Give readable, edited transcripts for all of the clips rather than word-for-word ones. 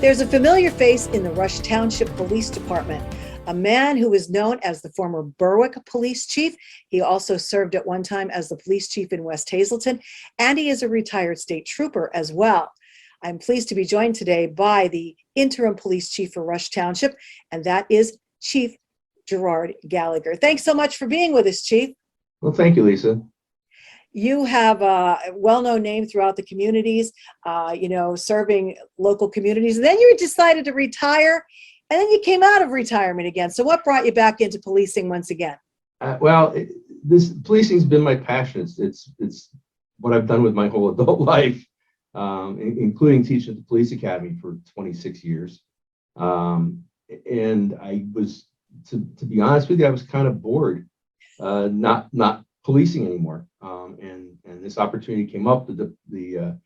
There's a familiar face in the Rush Township Police Department, a man who is known as the former Berwick police chief. He also served at one time as the police chief in West Hazelton, and he is a retired state trooper as well. I'm pleased to be joined today by the interim police chief for Rush Township, and that is Chief Gerard Gallagher. Thanks so much for being with us, Chief. Well, thank you, Lisa. You have a well-known name throughout the communities, serving local communities. And then you decided to retire, and then you came out of retirement again. So what brought you back into policing once again? This policing's been my passion. It's what I've done with my whole adult life, including teaching at the police academy for 26 years. And I was, to be honest with you, I was kind of bored, not policing anymore. And this opportunity came up. The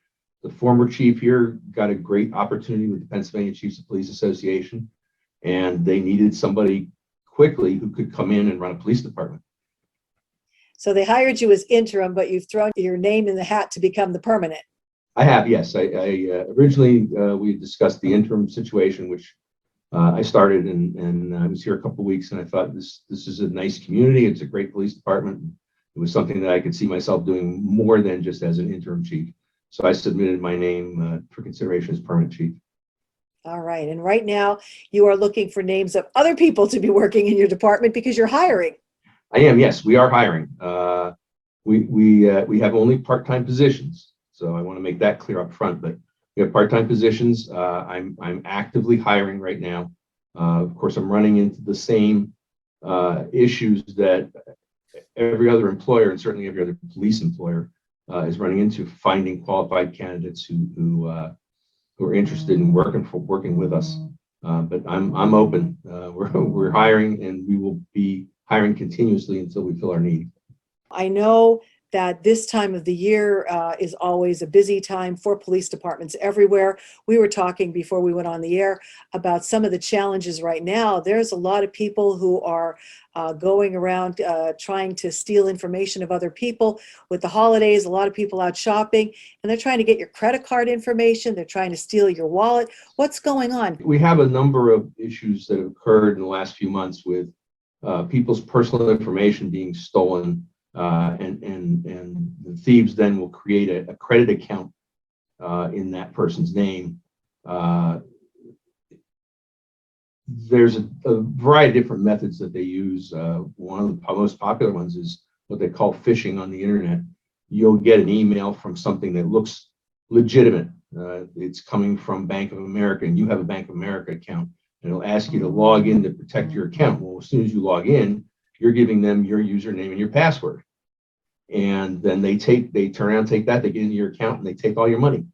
former chief here got a great opportunity with the Pennsylvania Chiefs of Police Association, and they needed somebody quickly who could come in and run a police department. So they hired you as interim, but you've thrown your name in the hat to become the permanent. I have, yes. Originally we discussed the interim situation, which I started, and I was here a couple of weeks, and I thought this is a nice community. It's a great police department. It was something that I could see myself doing more than just as an interim chief. So I submitted my name for consideration as permanent chief. All right. And right now you are looking for names of other people to be working in your department because you're hiring. I am, yes, we are hiring. We have only part-time positions. So I want to make that clear up front, but we have part-time positions. I'm actively hiring right now. Of course, I'm running into the same issues that every other employer, and certainly every other police employer, is running into, finding qualified candidates who are interested in working with us. But I'm open. We're hiring, and we will be hiring continuously until we fill our need. I know that this time of the year is always a busy time for police departments everywhere. We were talking before we went on the air about some of the challenges right now. There's a lot of people who are going around trying to steal information of other people. With the holidays, a lot of people out shopping, and they're trying to get your credit card information. They're trying to steal your wallet. What's going on? We have a number of issues that have occurred in the last few months with people's personal information being stolen. And the thieves then will create a credit account in that person's name. There's a variety of different methods that they use. One of the most popular ones is what they call phishing on the internet. You'll get an email from something that looks legitimate. It's coming from Bank of America, and you have a Bank of America account, and it'll ask you to log in to protect your account. Well, as soon as you log in, you're giving them your username and your password. And then they turn around, take that, they get into your account, and they take all your money.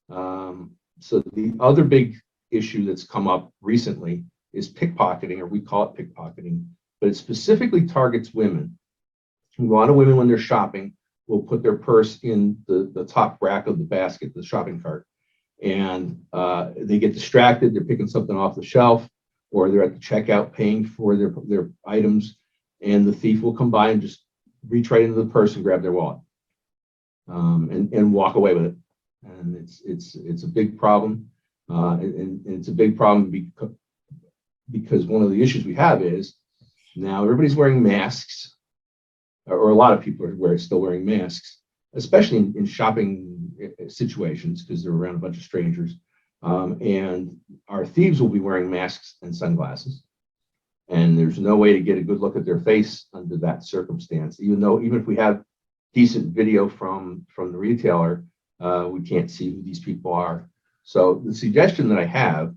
So the other big issue that's come up recently is pickpocketing, or we call it pickpocketing, but it specifically targets women. A lot of women, when they're shopping, will put their purse in the top rack of the basket, the shopping cart, and they get distracted. They're picking something off the shelf, or they're at the checkout paying for their items, and the thief will come by and just reach right into the purse and grab their wallet, and walk away with it. And it's a big problem, and it's a big problem because one of the issues we have is now everybody's wearing masks, or a lot of people are still wearing masks, especially in shopping situations because they're around a bunch of strangers, and our thieves will be wearing masks and sunglasses. And there's no way to get a good look at their face under that circumstance. Even if we have decent video from the retailer, we can't see who these people are. So the suggestion that I have,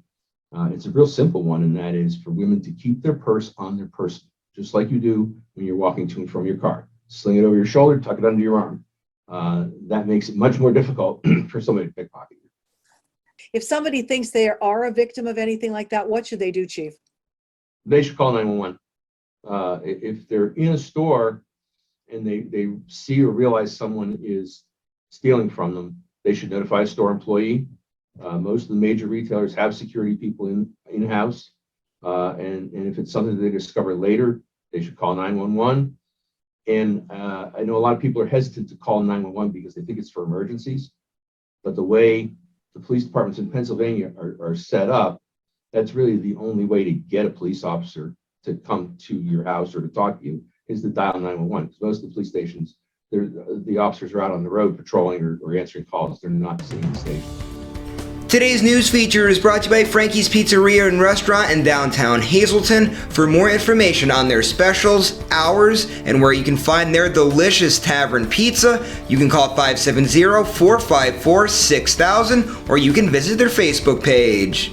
it's a real simple one, and that is for women to keep their purse on their person, just like you do when you're walking to and from your car. Sling it over your shoulder, tuck it under your arm. That makes it much more difficult for somebody to pickpocket you. If somebody thinks they are a victim of anything like that, what should they do, Chief? They should call 911. If they're in a store and they see or realize someone is stealing from them, they should notify a store employee. Most of the major retailers have security people in-house. And if it's something that they discover later, they should call 911. And I know a lot of people are hesitant to call 911 because they think it's for emergencies. But the way the police departments in Pennsylvania are set up, that's really the only way to get a police officer to come to your house or to talk to you is to dial 911. Because most of the police stations, the officers are out on the road patrolling or answering calls. They're not seeing the station. Today's news feature is brought to you by Frankie's Pizzeria and Restaurant in downtown Hazleton. For more information on their specials, hours, and where you can find their delicious tavern pizza, you can call 570-454-6000 or you can visit their Facebook page.